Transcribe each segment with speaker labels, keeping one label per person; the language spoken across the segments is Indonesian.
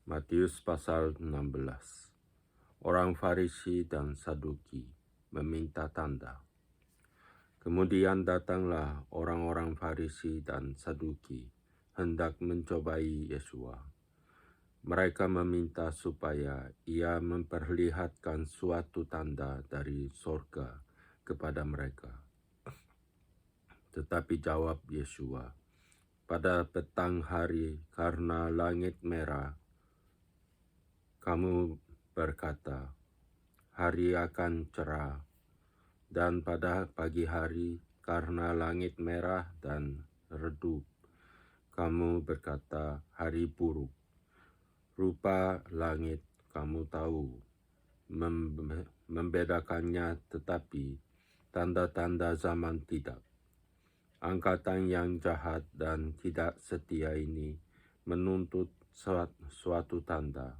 Speaker 1: Matius pasal 16. Orang Farisi dan Saduki meminta tanda. Kemudian datanglah orang-orang Farisi dan Saduki hendak mencobai Yesua. Mereka meminta supaya ia memperlihatkan suatu tanda dari sorga kepada mereka. Tetapi jawab Yesua, pada petang hari karena langit merah, kamu berkata, hari akan cerah, dan pada pagi hari karena langit merah dan redup, kamu berkata hari buruk. Rupa langit kamu tahu, membedakannya, tetapi tanda-tanda zaman tidak. Angkatan yang jahat dan tidak setia ini menuntut suatu tanda,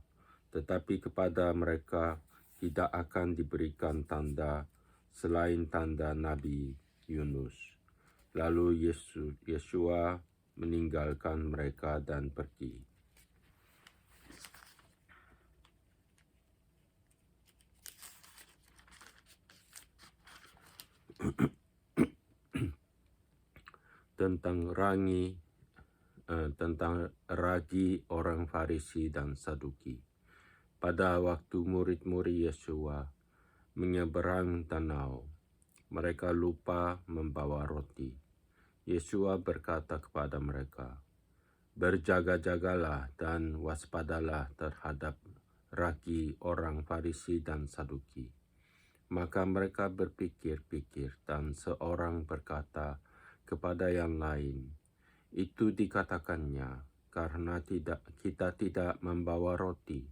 Speaker 1: tetapi kepada mereka tidak akan diberikan tanda selain tanda Nabi Yunus. Lalu Yesua meninggalkan mereka dan pergi. Tentang ragi orang Farisi dan Saduki. Pada waktu murid-murid Yesua menyeberang danau, mereka lupa membawa roti. Yesua berkata kepada mereka, berjaga-jagalah dan waspadalah terhadap ragi orang Farisi dan Saduki. Maka mereka berpikir-pikir dan seorang berkata kepada yang lain, itu dikatakannya karena kita tidak membawa roti.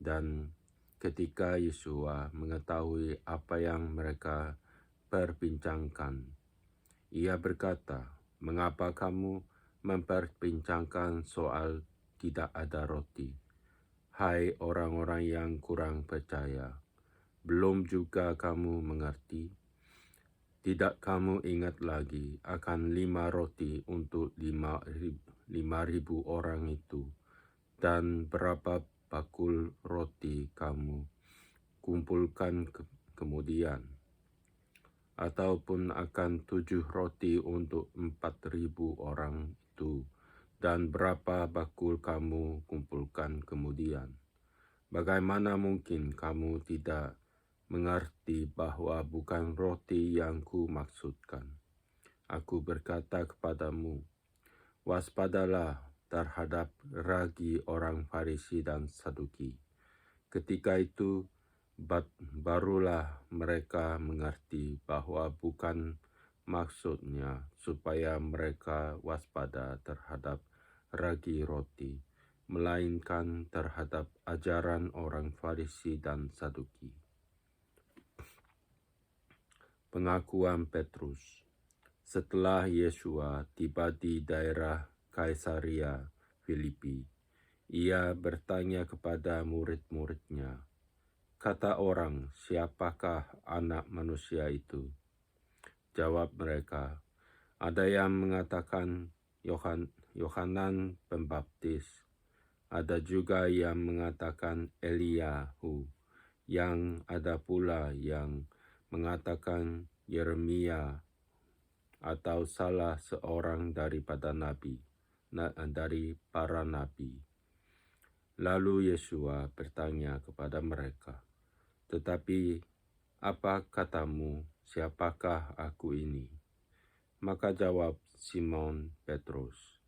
Speaker 1: Dan ketika Yesua mengetahui apa yang mereka perbincangkan, ia berkata, mengapa kamu memperbincangkan soal tidak ada roti? Hai orang-orang yang kurang percaya, belum juga kamu mengerti? Tidak kamu ingat lagi akan 5 roti untuk 5.000 orang itu, dan berapa bakul roti kamu kumpulkan kemudian? Ataupun akan 7 roti untuk 4.000 orang itu, dan berapa bakul kamu kumpulkan kemudian? Bagaimana mungkin kamu tidak mengerti bahwa bukan roti yang ku maksudkan? Aku berkata kepadamu, waspadalah terhadap ragi orang Farisi dan Saduki. Ketika itu barulah mereka mengerti bahwa bukan maksudnya supaya mereka waspada terhadap ragi roti, melainkan terhadap ajaran orang Farisi dan Saduki. Pengakuan Petrus. Setelah Yesua tiba di daerah Kaisaria Filipi, ia bertanya kepada murid-muridnya, kata orang, siapakah anak manusia itu? Jawab mereka, ada yang mengatakan Yohanan Pembaptis, ada juga yang mengatakan Eliyahu, yang ada pula yang mengatakan Yeremia atau salah seorang daripada dari para nabi. Lalu Yesua bertanya kepada mereka, tetapi apa katamu, siapakah aku ini? Maka jawab Simon Petrus,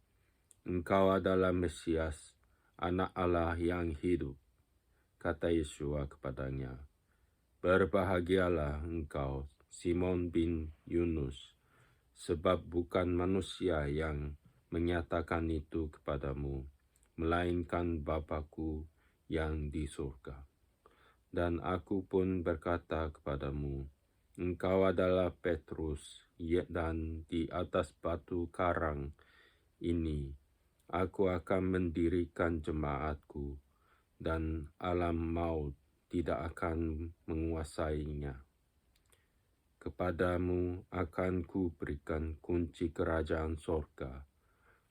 Speaker 1: engkau adalah Mesias, anak Allah yang hidup. Kata Yesua kepadanya, berbahagialah engkau, Simon bin Yunus, sebab bukan manusia yang menyatakan itu kepadamu, melainkan Bapa-Ku yang di surga. Dan aku pun berkata kepadamu, engkau adalah Petrus, dan di atas batu karang ini aku akan mendirikan jemaatku, dan alam maut tidak akan menguasainya. Kepadamu akan kuberikan kunci kerajaan sorga.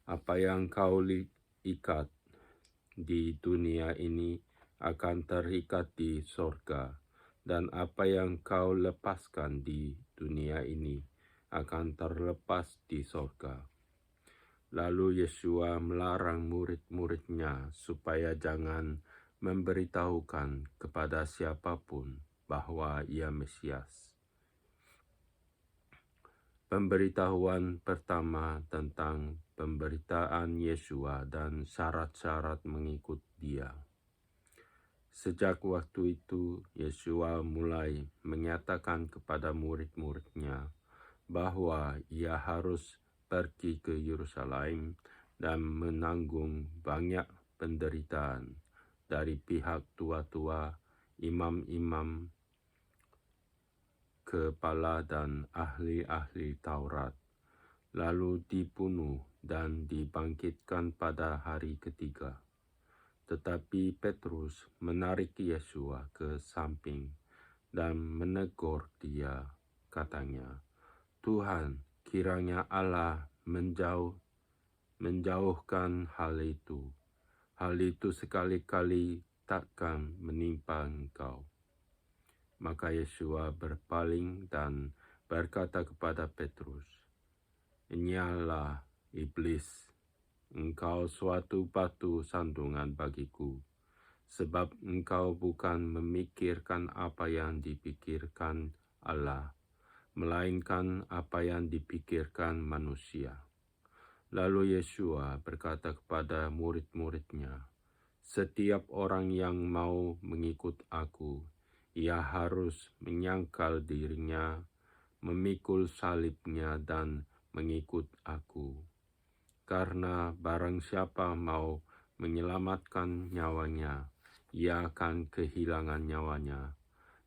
Speaker 1: Apa yang kau ikat di dunia ini akan terikat di sorga, dan apa yang kau lepaskan di dunia ini akan terlepas di sorga. Lalu Yesua melarang murid-muridnya supaya jangan memberitahukan kepada siapapun bahwa ia Mesias. Pemberitahuan pertama tentang pemberitaan Yesua dan syarat-syarat mengikut Dia. Sejak waktu itu, Yesua mulai menyatakan kepada murid-muridnya bahwa ia harus pergi ke Yerusalem dan menanggung banyak penderitaan dari pihak tua-tua, imam-imam, kepala dan ahli-ahli Taurat, lalu dibunuh dan dibangkitkan pada hari ketiga. Tetapi Petrus menarik Yesua ke samping dan menegur dia, katanya, "Tuhan, kiranya Allah menjauhkan hal itu. Hal itu sekali-kali takkan menimpa engkau." Maka Yesua berpaling dan berkata kepada Petrus, "Enyahlah, iblis, engkau suatu batu sandungan bagiku, sebab engkau bukan memikirkan apa yang dipikirkan Allah, melainkan apa yang dipikirkan manusia." Lalu Yesua berkata kepada murid-muridnya, "Setiap orang yang mau mengikut aku, ia harus menyangkal dirinya, memikul salibnya dan mengikut aku. Karena barang siapa mau menyelamatkan nyawanya, ia akan kehilangan nyawanya.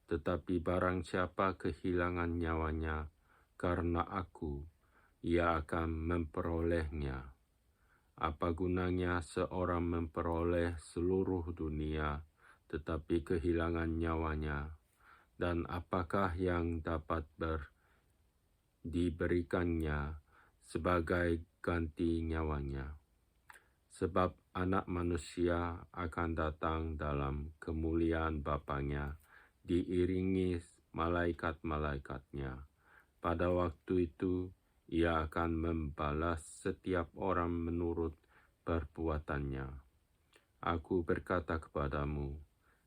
Speaker 1: Tetapi barang siapa kehilangan nyawanya karena aku, ia akan memperolehnya. Apa gunanya seorang memperoleh seluruh dunia tetapi kehilangan nyawanya, dan apakah yang dapat diberikannya sebagai ganti nyawanya? Sebab Anak Manusia akan datang dalam kemuliaan Bapa-Nya, diiringi malaikat-malaikatnya. Pada waktu itu, ia akan membalas setiap orang menurut perbuatannya. Aku berkata kepadamu,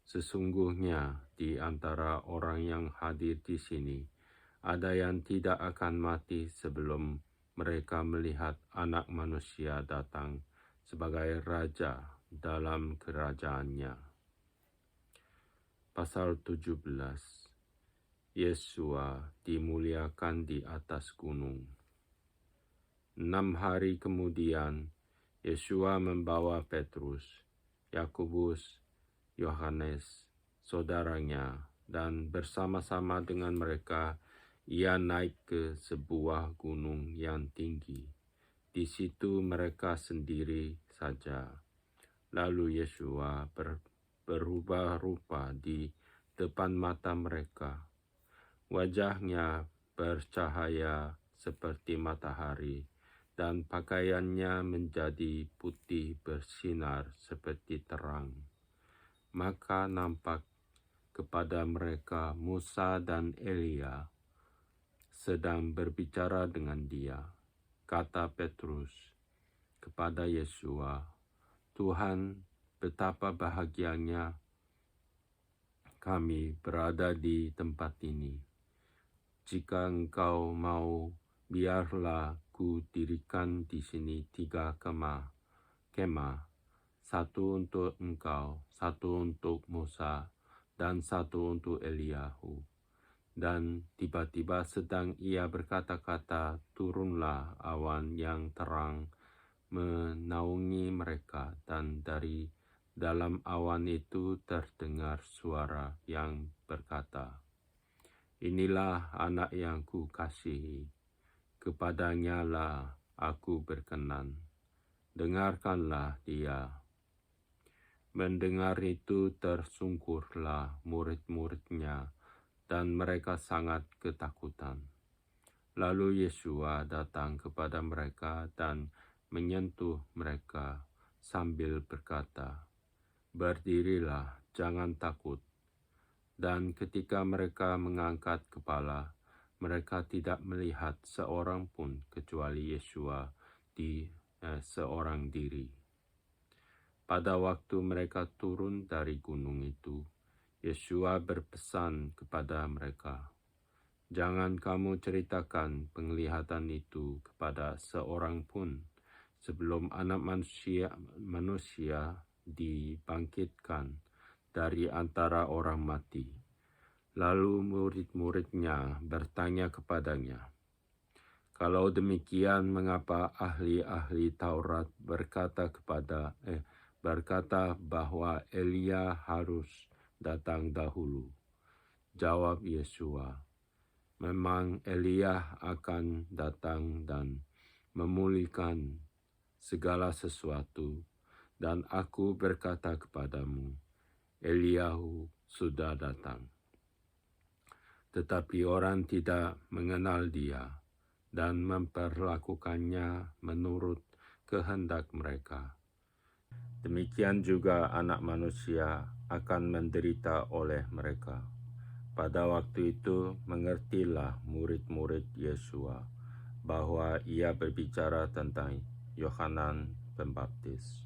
Speaker 1: sesungguhnya di antara orang yang hadir di sini, ada yang tidak akan mati sebelum mereka melihat Anak Manusia datang sebagai Raja dalam kerajaannya. Pasal 17. Yesua dimuliakan di atas gunung. 6 hari kemudian, Yesua membawa Petrus, Yakobus, Yohanes, saudaranya, dan bersama-sama dengan mereka, ia naik ke sebuah gunung yang tinggi. Di situ mereka sendiri saja. Lalu Yesua berubah rupa di depan mata mereka. Wajahnya bercahaya seperti matahari, dan pakaiannya menjadi putih bersinar seperti terang. Maka nampak kepada mereka Musa dan Elia sedang berbicara dengan dia. Kata Petrus kepada Yesua, "Tuhan, betapa bahagianya kami berada di tempat ini. Jika engkau mau, biarlah ku dirikan di sini 3 kemah, satu untuk engkau, satu untuk Musa, dan satu untuk Eliyahu." Dan tiba-tiba sedang ia berkata-kata, turunlah awan yang terang menaungi mereka, dan dari dalam awan itu terdengar suara yang berkata, "Inilah anak yang kukasihi, kepadanya lah aku berkenan, dengarkanlah dia." Mendengar itu tersungkurlah murid-muridnya, dan mereka sangat ketakutan. Lalu Yesua datang kepada mereka dan menyentuh mereka, sambil berkata, "Berdirilah, jangan takut." Dan ketika mereka mengangkat kepala, mereka tidak melihat seorang pun kecuali Yesua seorang diri. Pada waktu mereka turun dari gunung itu, Yesua berpesan kepada mereka, "Jangan kamu ceritakan penglihatan itu kepada seorang pun sebelum Anak manusia dibangkitkan dari antara orang mati." Lalu murid-muridnya bertanya kepadanya, "Kalau demikian, mengapa ahli-ahli Taurat berkata bahwa Elia harus datang dahulu?" Jawab Yesua, "Memang Elia akan datang dan memulihkan segala sesuatu, dan aku berkata kepadamu, Eliyahu sudah datang. Tetapi orang tidak mengenal dia dan memperlakukannya menurut kehendak mereka. Demikian juga Anak Manusia akan menderita oleh mereka." Pada waktu itu mengertilah murid-murid Yesua bahwa ia berbicara tentang Yohanan Pembaptis.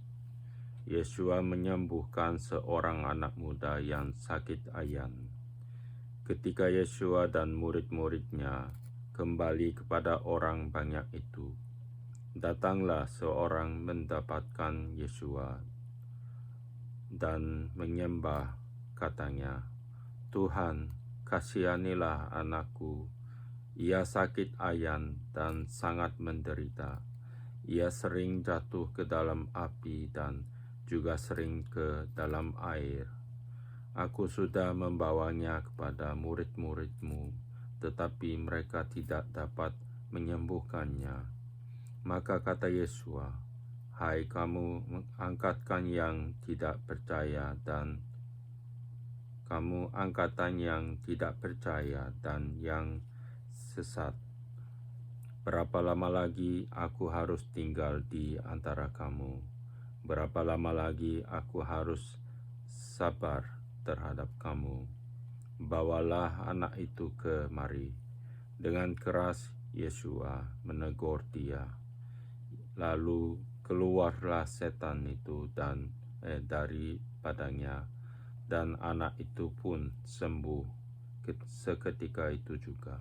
Speaker 1: Yesua menyembuhkan seorang anak muda yang sakit ayan. Ketika Yesua dan murid-muridnya kembali kepada orang banyak itu, datanglah seorang mendapatkan Yesua dan menyembah, katanya, "Tuhan, kasihanilah anakku. Ia sakit ayan dan sangat menderita. Ia sering jatuh ke dalam api dan juga sering ke dalam air. Aku sudah membawanya kepada murid-muridmu, tetapi mereka tidak dapat menyembuhkannya." Maka kata Yesua, "Hai kamu angkatan yang tidak percaya dan yang sesat, berapa lama lagi aku harus tinggal di antara kamu? Berapa lama lagi aku harus sabar terhadap kamu? Bawalah anak itu kemari." Dengan keras Yesua menegur dia. Lalu keluarlah setan itu daripadanya, dan anak itu pun sembuh seketika itu juga.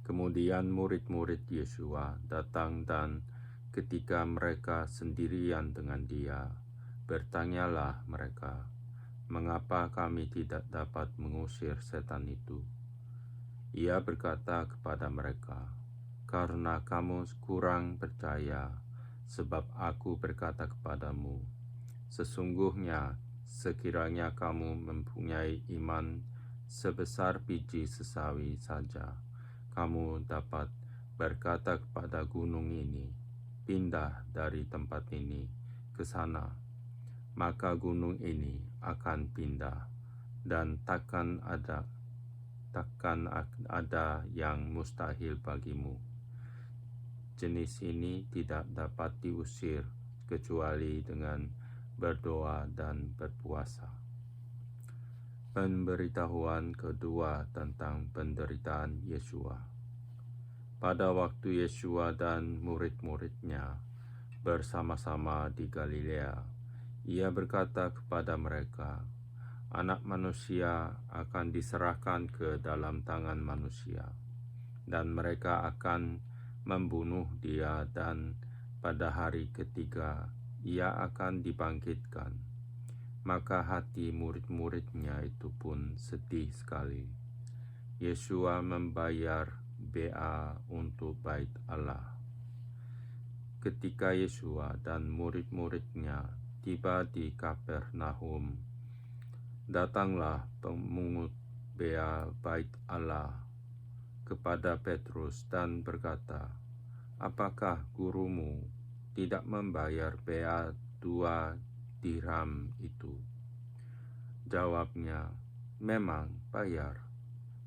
Speaker 1: Kemudian murid-murid Yesua datang, dan ketika mereka sendirian dengan dia, bertanyalah mereka, "Mengapa kami tidak dapat mengusir setan itu?" Ia berkata kepada mereka, "Karena kamu kurang percaya, sebab aku berkata kepadamu, sesungguhnya sekiranya kamu mempunyai iman sebesar biji sesawi saja, kamu dapat berkata kepada gunung ini, 'Pindah dari tempat ini ke sana,' maka gunung ini akan pindah, dan takkan ada yang mustahil bagimu. Jenis ini tidak dapat diusir kecuali dengan berdoa dan berpuasa." Pemberitahuan kedua tentang penderitaan Yesua. Pada waktu Yesua dan murid-muridnya bersama-sama di Galilea, ia berkata kepada mereka, "Anak manusia akan diserahkan ke dalam tangan manusia, dan mereka akan membunuh dia, dan pada hari ketiga ia akan dibangkitkan." Maka hati murid-muridnya itu pun sedih sekali. Yesua membayar bea untuk bait Allah. Ketika Yesua dan murid-muridnya tiba di Kapernaum, datanglah pemungut bea bait Allah kepada Petrus dan berkata, "Apakah gurumu tidak membayar bea 2 dirham itu?" Jawabnya, "Memang bayar."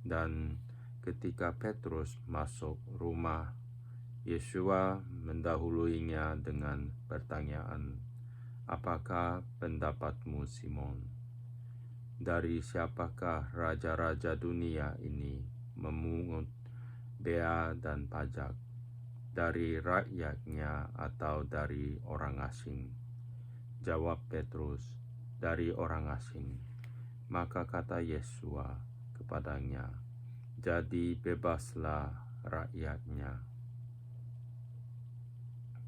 Speaker 1: Dan ketika Petrus masuk rumah, Yesua mendahuluinya dengan pertanyaan, "Apakah pendapatmu, Simon? Dari siapakah raja-raja dunia ini memungut bea dan pajak? Dari rakyatnya atau dari orang asing?" Jawab Petrus, "Dari orang asing." Maka kata Yesus kepadanya, "Jadi bebaslah rakyatnya.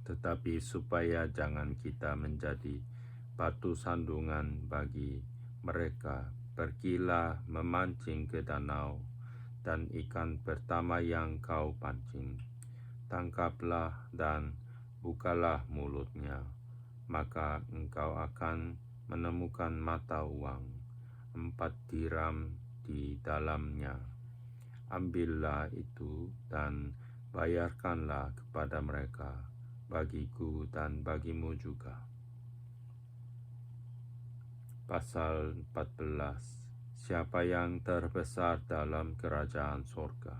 Speaker 1: Tetapi supaya jangan kita menjadi batu sandungan bagi mereka, pergilah memancing ke danau, dan ikan pertama yang kau pancing, tangkaplah dan bukalah mulutnya, maka engkau akan menemukan mata uang, 4 dirham di dalamnya. Ambillah itu dan bayarkanlah kepada mereka, bagiku dan bagimu juga." Pasal 14. Siapa yang terbesar dalam kerajaan sorga?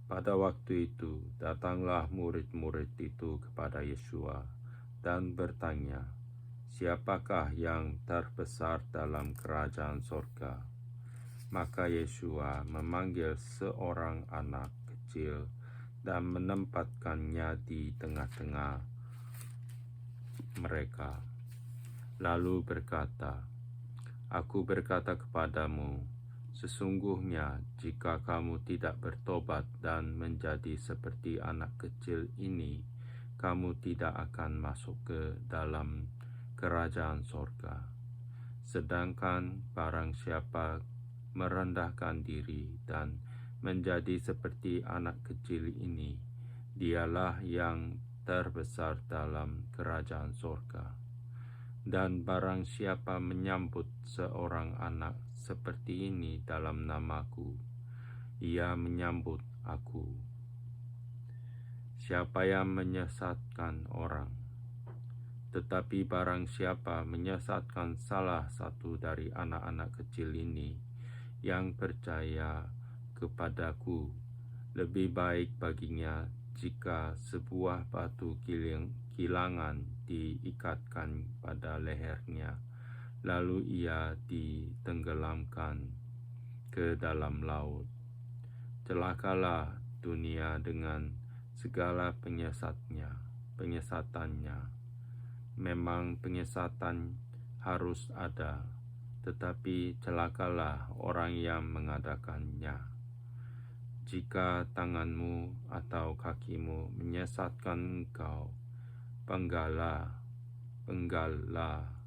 Speaker 1: Pada waktu itu, datanglah murid-murid itu kepada Yesus dan bertanya, "Siapakah yang terbesar dalam kerajaan sorga?" Maka Yesus memanggil seorang anak kecil dan menempatkannya di tengah-tengah mereka. Lalu berkata, "Aku berkata kepadamu, sesungguhnya jika kamu tidak bertobat dan menjadi seperti anak kecil ini, kamu tidak akan masuk ke dalam kerajaan sorga. Sedangkan barang siapa merendahkan diri dan menjadi seperti anak kecil ini, dialah yang terbesar dalam kerajaan sorga. Dan barang siapa menyambut seorang anak seperti ini dalam namaku, ia menyambut aku. Siapa yang menyesatkan orang? Tetapi barang siapa menyesatkan salah satu dari anak-anak kecil ini yang percaya kepadaku, lebih baik baginya jika sebuah batu kilangan diikatkan pada lehernya, lalu ia ditenggelamkan ke dalam laut. Celakalah dunia dengan segala penyesatannya. Memang penyesatan harus ada, tetapi celakalah orang yang mengadakannya. Jika tanganmu atau kakimu menyesatkan engkau, penggallah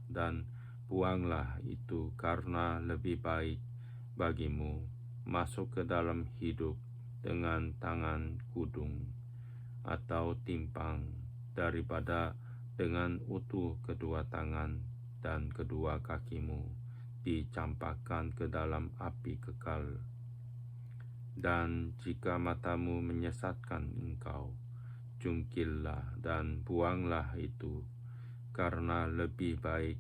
Speaker 1: dan buanglah itu, karena lebih baik bagimu masuk ke dalam hidup dengan tangan kudung atau timpang daripada dengan utuh kedua tangan dan kedua kakimu dicampakkan ke dalam api kekal. Dan jika matamu menyesatkan engkau, jungkillah dan buanglah itu, karena lebih baik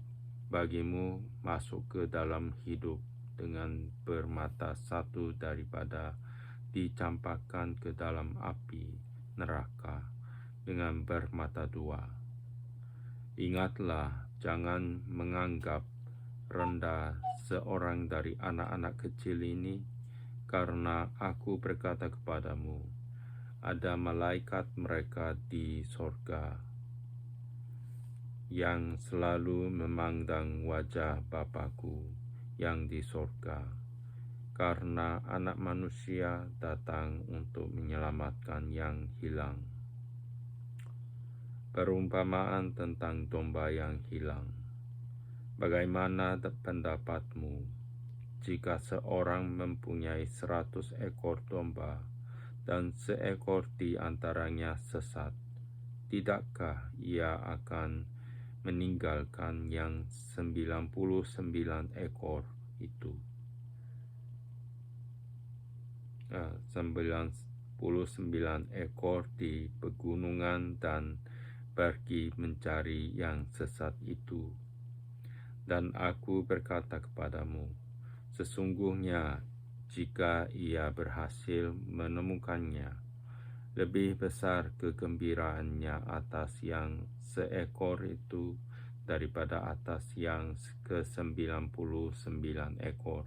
Speaker 1: bagimu masuk ke dalam hidup dengan bermata satu daripada dicampakkan ke dalam api neraka dengan bermata dua. Ingatlah, jangan menganggap rendah seorang dari anak-anak kecil ini, karena aku berkata kepadamu, ada malaikat mereka di sorga yang selalu memandang wajah Bapa-Ku yang di sorga, karena Anak Manusia datang untuk menyelamatkan yang hilang." Perumpamaan tentang domba yang hilang. Bagaimana pendapatmu jika seorang mempunyai 100 ekor domba dan seekor di antaranya sesat? Tidakkah ia akan meninggalkan yang 99 ekor itu? 99 ekor di pegunungan dan pergi mencari yang sesat itu. Dan aku berkata kepadamu, sesungguhnya jika ia berhasil menemukannya, Lebih besar kegembiraannya atas yang seekor itu daripada atas yang ke-99 ekor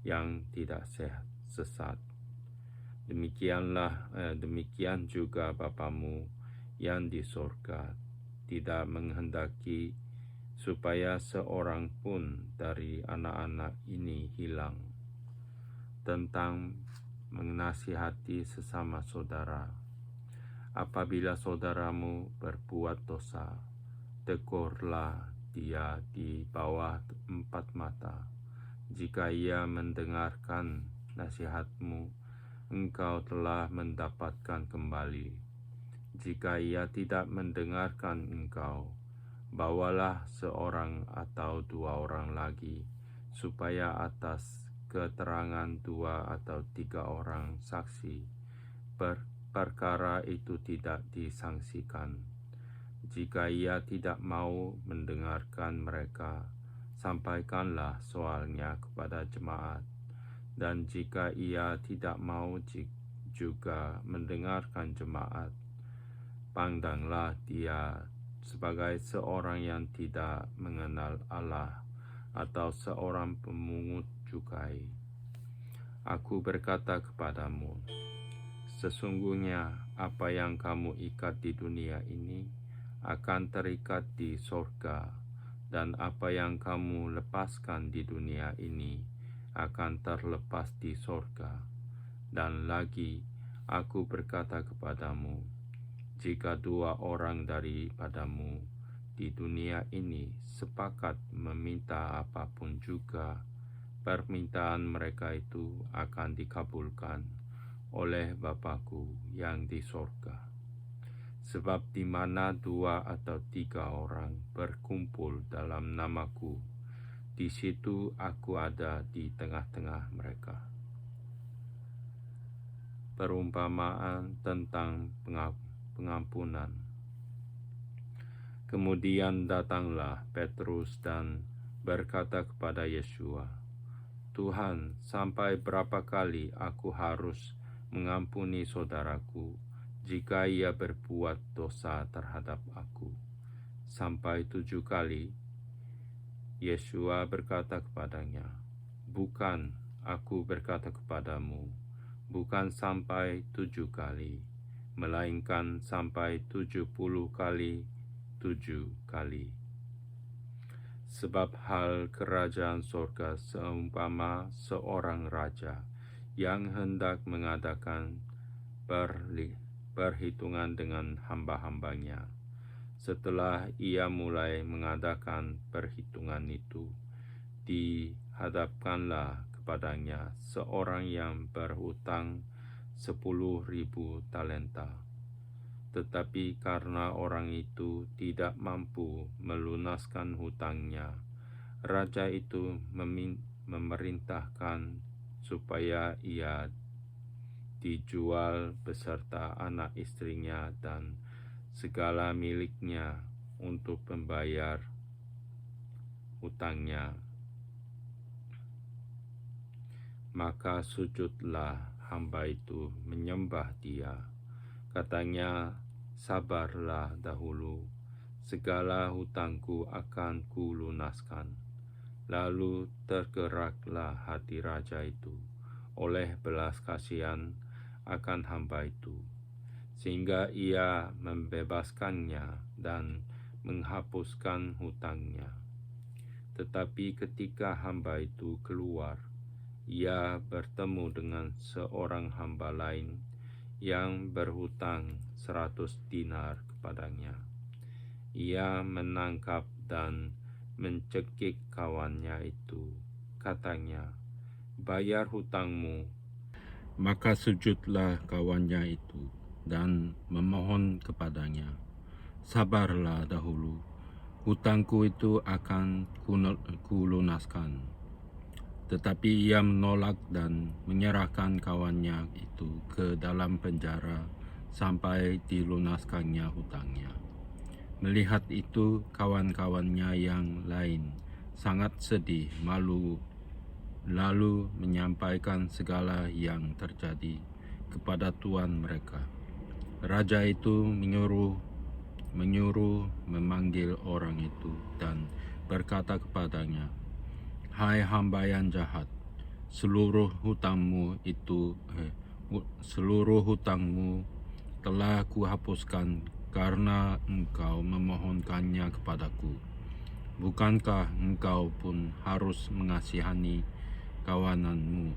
Speaker 1: yang tidak sesat. Demikian juga Bapamu yang di sorga tidak menghendaki supaya seorang pun dari anak-anak ini hilang. Tentang menasihati sesama saudara. Apabila saudaramu berbuat dosa, tegurlah dia di bawah 4 mata. Jika ia mendengarkan nasihatmu, engkau telah mendapatkan kembali. Jika ia tidak mendengarkan engkau, bawalah seorang atau 2 orang lagi, supaya atas keterangan 2 atau 3 orang saksi, perkara itu tidak disangsikan. Jika ia tidak mau mendengarkan mereka, sampaikanlah soalnya kepada jemaat. Dan jika ia tidak mau juga mendengarkan jemaat, pandanglah dia sebagai seorang yang tidak mengenal Allah atau seorang pemungut cukai. Aku berkata kepadamu, sesungguhnya apa yang kamu ikat di dunia ini akan terikat di sorga, dan apa yang kamu lepaskan di dunia ini akan terlepas di sorga. Dan lagi, aku berkata kepadamu, jika 2 orang daripadamu di dunia ini sepakat meminta apapun juga, permintaan mereka itu akan dikabulkan oleh Bapa-Ku yang di sorga. Sebab di mana 2 atau 3 orang berkumpul dalam nama-Ku, di situ Aku ada di tengah-tengah mereka. Perumpamaan tentang pengampunan. Kemudian datanglah Petrus dan berkata kepada Yesua, Tuhan, sampai berapa kali aku harus mengampuni saudaraku jika ia berbuat dosa terhadap aku? Sampai 7 kali? Yesua berkata kepadanya, bukan, aku berkata kepadamu, bukan sampai 7 kali, melainkan sampai 70 kali 7 kali. Sebab hal kerajaan sorga seumpama seorang raja yang hendak mengadakan perhitungan dengan hamba-hambanya. Setelah ia mulai mengadakan perhitungan itu, dihadapkanlah kepadanya seorang yang berhutang 10.000 talenta. Tetapi karena orang itu tidak mampu melunaskan hutangnya, raja itu memerintahkan supaya ia dijual beserta anak istrinya dan segala miliknya untuk membayar hutangnya. Maka sujudlah hamba itu menyembah dia. Katanya, sabarlah dahulu, segala hutangku akan kulunaskan. Lalu tergeraklah hati raja itu oleh belas kasihan akan hamba itu, sehingga ia membebaskannya dan menghapuskan hutangnya. Tetapi ketika hamba itu keluar, ia bertemu dengan seorang hamba lain yang berhutang 100 dinar kepadanya. Ia menangkap dan mencekik kawannya itu. Katanya, bayar hutangmu. Maka sujudlah kawannya itu dan memohon kepadanya, sabarlah dahulu, hutangku itu akan kulunaskan. Tetapi ia menolak dan menyerahkan kawannya itu ke dalam penjara sampai dilunaskannya hutangnya. Melihat itu, kawan-kawannya yang lain sangat sedih, malu, lalu menyampaikan segala yang terjadi kepada tuan mereka.
Speaker 2: Raja itu menyuruh memanggil orang itu dan berkata kepadanya, "Hai hamba yang jahat, seluruh hutangmu telah kuhapuskan karena engkau memohonkannya kepadaku. Bukankah engkau pun harus mengasihani kawanmu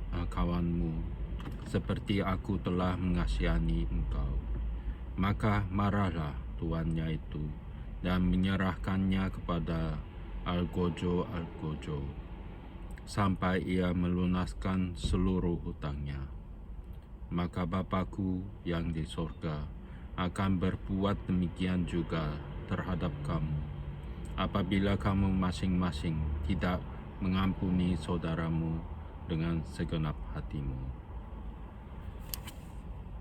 Speaker 2: seperti aku telah mengasihani engkau?" Maka marahlah tuannya itu dan menyerahkannya kepada algojo sampai ia melunaskan seluruh hutangnya. Maka Bapakku yang di sorga akan berbuat demikian juga terhadap kamu, apabila kamu masing-masing tidak mengampuni saudaramu dengan segenap hatimu.